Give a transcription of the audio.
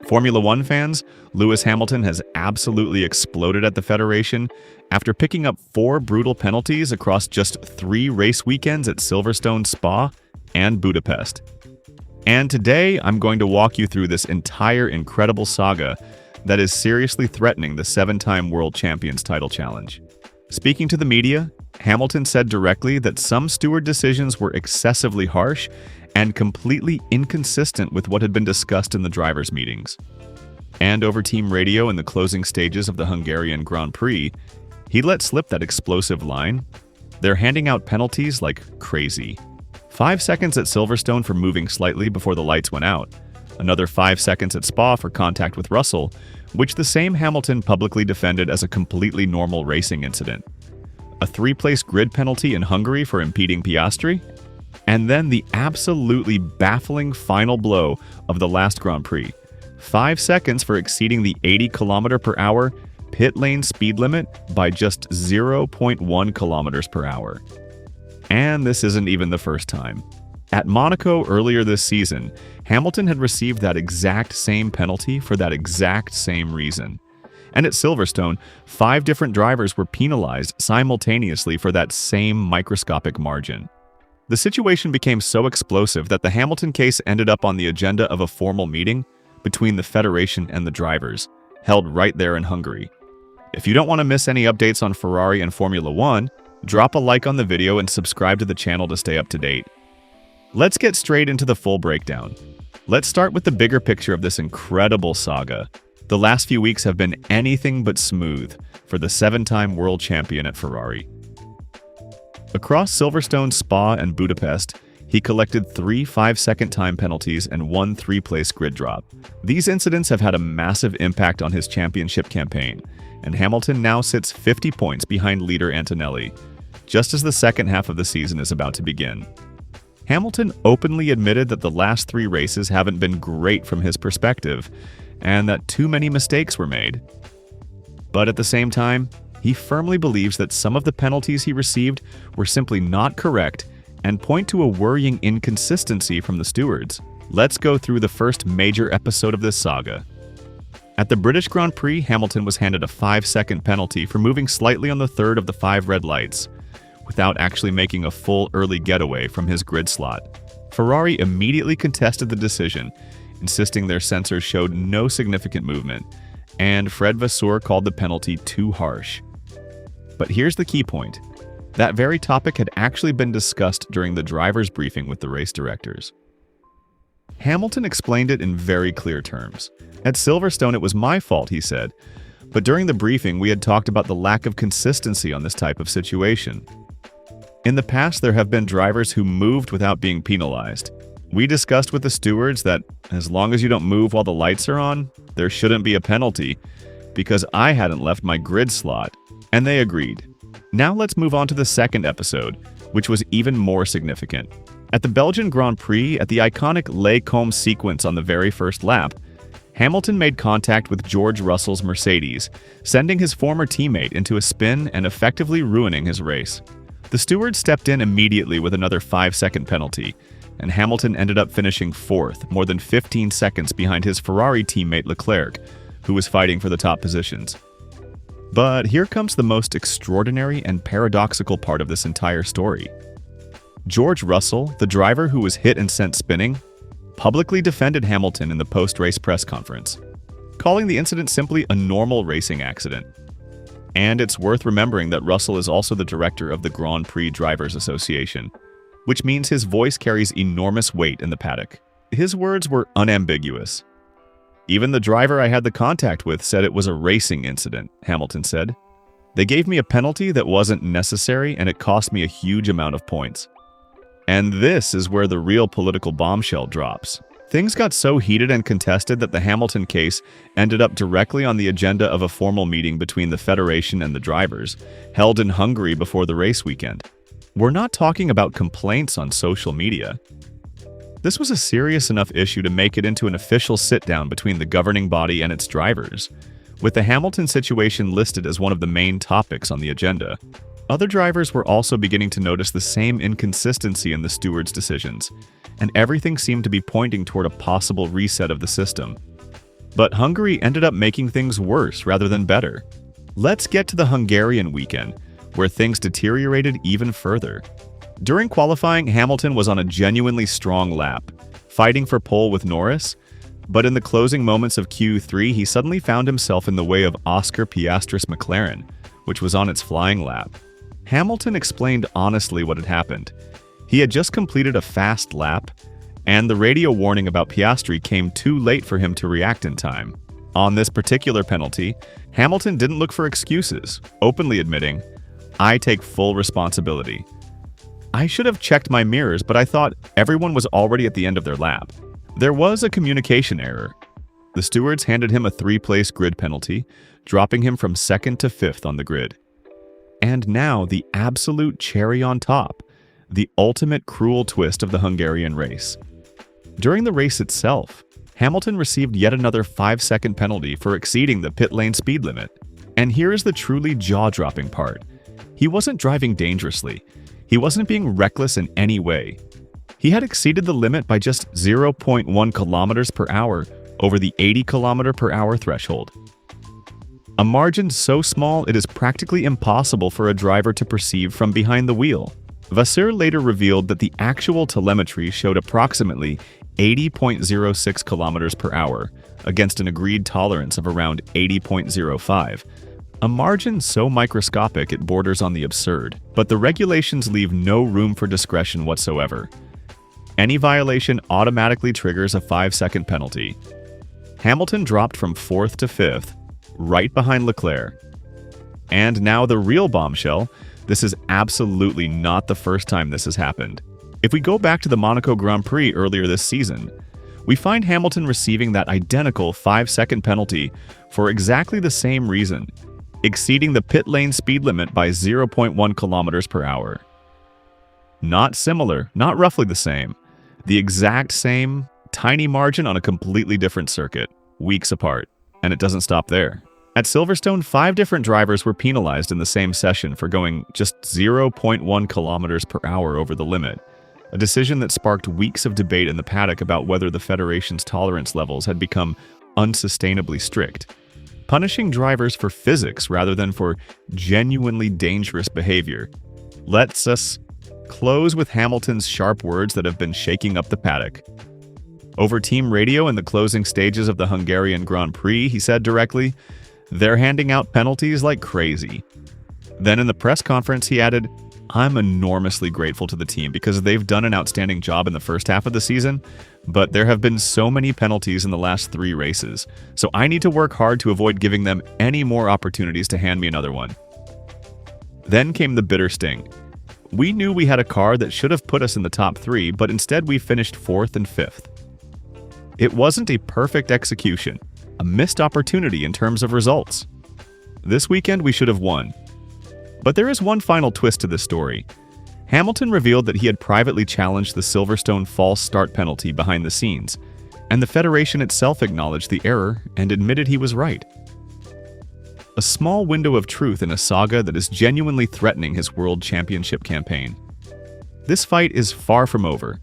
Formula One fans, Lewis Hamilton has absolutely exploded at the Federation after picking up 4 brutal penalties across just 3 race weekends at Silverstone, Spa, and Budapest. And today, I'm going to walk you through this entire incredible saga that is seriously threatening the 7-time world champions title challenge. Speaking to the media, Hamilton said directly that some steward decisions were excessively harsh and completely inconsistent with what had been discussed in the drivers' meetings. And over team radio in the closing stages of the Hungarian Grand Prix, he let slip that explosive line, "They're handing out penalties like crazy." 5 seconds at Silverstone for moving slightly before the lights went out, another 5 seconds at Spa for contact with Russell, which the same Hamilton publicly defended as a completely normal racing incident. A 3-place grid penalty in Hungary for impeding Piastri, and then the absolutely baffling final blow of the last Grand Prix. 5 seconds for exceeding the 80 km/h pit lane speed limit by just 0.1 km/h. And this isn't even the first time. At Monaco earlier this season, Hamilton had received that exact same penalty for that exact same reason. And at Silverstone, 5 different drivers were penalized simultaneously for that same microscopic margin. The situation became so explosive that the Hamilton case ended up on the agenda of a formal meeting between the Federation and the drivers, held right there in Hungary. If you don't want to miss any updates on Ferrari and Formula One, drop a like on the video and subscribe to the channel to stay up to date. Let's get straight into the full breakdown. Let's start with the bigger picture of this incredible saga. The last few weeks have been anything but smooth for the 7-time world champion at Ferrari. Across Silverstone, Spa, and Budapest, he collected 3 5-second time penalties and 1 3-place grid drop. These incidents have had a massive impact on his championship campaign, and Hamilton now sits 50 points behind leader Antonelli, just as the second half of the season is about to begin. Hamilton openly admitted that the last 3 races haven't been great from his perspective, and that too many mistakes were made. But at the same time, he firmly believes that some of the penalties he received were simply not correct and point to a worrying inconsistency from the stewards. Let's go through the first major episode of this saga. At the British Grand Prix, Hamilton was handed a 5-second penalty for moving slightly on the third of the 5 red lights, without actually making a full early getaway from his grid slot. Ferrari immediately contested the decision, insisting their sensors showed no significant movement, and Fred Vasseur called the penalty too harsh. But here's the key point. That very topic had actually been discussed during the driver's briefing with the race directors. Hamilton explained it in very clear terms. At Silverstone, it was my fault, he said, but during the briefing, we had talked about the lack of consistency on this type of situation. In the past, there have been drivers who moved without being penalized. We discussed with the stewards that as long as you don't move while the lights are on, there shouldn't be a penalty, because I hadn't left my grid slot, and they agreed. Now let's move on to the second episode, which was even more significant. At the Belgian Grand Prix, at the iconic Les Combes sequence on the very first lap, Hamilton made contact with George Russell's Mercedes, sending his former teammate into a spin and effectively ruining his race. The steward stepped in immediately with another 5-second penalty, and Hamilton ended up finishing 4th, more than 15 seconds behind his Ferrari teammate Leclerc, who was fighting for the top positions. But here comes the most extraordinary and paradoxical part of this entire story. George Russell, the driver who was hit and sent spinning, publicly defended Hamilton in the post-race press conference, calling the incident simply a normal racing accident. And it's worth remembering that Russell is also the director of the Grand Prix Drivers Association, which means his voice carries enormous weight in the paddock. His words were unambiguous. Even the driver I had the contact with said it was a racing incident, Hamilton said. They gave me a penalty that wasn't necessary, and it cost me a huge amount of points. And this is where the real political bombshell drops. Things got so heated and contested that the Hamilton case ended up directly on the agenda of a formal meeting between the Federation and the drivers, held in Hungary before the race weekend. We're not talking about complaints on social media. This was a serious enough issue to make it into an official sit-down between the governing body and its drivers, with the Hamilton situation listed as one of the main topics on the agenda. Other drivers were also beginning to notice the same inconsistency in the stewards' decisions, and everything seemed to be pointing toward a possible reset of the system. But Hungary ended up making things worse rather than better. Let's get to the Hungarian weekend, where things deteriorated even further. During qualifying, Hamilton was on a genuinely strong lap, fighting for pole with Norris, but in the closing moments of Q3, he suddenly found himself in the way of Oscar Piastri's McLaren, which was on its flying lap. Hamilton explained honestly what had happened. He had just completed a fast lap, and the radio warning about Piastri came too late for him to react in time. On this particular penalty, Hamilton didn't look for excuses, openly admitting, "I take full responsibility. I should have checked my mirrors, but I thought everyone was already at the end of their lap." There was a communication error. The stewards handed him a 3-place grid penalty, dropping him from 2nd to 5th on the grid. And now the absolute cherry on top, the ultimate cruel twist of the Hungarian race. During the race itself, Hamilton received yet another 5-second penalty for exceeding the pit lane speed limit. And here is the truly jaw-dropping part. He wasn't driving dangerously. He wasn't being reckless in any way. He had exceeded the limit by just 0.1 kilometers per hour over the 80 kilometer per hour threshold. A margin so small it is practically impossible for a driver to perceive from behind the wheel. Vasseur later revealed that the actual telemetry showed approximately 80.06 kilometers per hour against an agreed tolerance of around 80.05. A margin so microscopic it borders on the absurd, but the regulations leave no room for discretion whatsoever. Any violation automatically triggers a 5-second penalty. Hamilton dropped from 4th to 5th, right behind Leclerc. And now the real bombshell, this is absolutely not the first time this has happened. If we go back to the Monaco Grand Prix earlier this season, we find Hamilton receiving that identical 5-second penalty for exactly the same reason, exceeding the pit lane speed limit by 0.1 kilometers per hour. Not similar, not roughly the same. The exact same, tiny margin on a completely different circuit, weeks apart. And it doesn't stop there. At Silverstone, 5 different drivers were penalized in the same session for going just 0.1 kilometers per hour over the limit, a decision that sparked weeks of debate in the paddock about whether the Federation's tolerance levels had become unsustainably strict, punishing drivers for physics rather than for genuinely dangerous behavior. Let's us close with Hamilton's sharp words that have been shaking up the paddock. Over team radio in the closing stages of the Hungarian Grand Prix, he said directly, "They're handing out penalties like crazy." Then in the press conference, he added, "I'm enormously grateful to the team because they've done an outstanding job in the first half of the season, but there have been so many penalties in the last 3 races, so I need to work hard to avoid giving them any more opportunities to hand me another one." Then came the bitter sting. We knew we had a car that should have put us in the top 3, but instead we finished 4th and 5th. It wasn't a perfect execution, a missed opportunity in terms of results. This weekend we should have won. But there is one final twist to this story. Hamilton revealed that he had privately challenged the Silverstone false start penalty behind the scenes, and the Federation itself acknowledged the error and admitted he was right. A small window of truth in a saga that is genuinely threatening his World Championship campaign. This fight is far from over,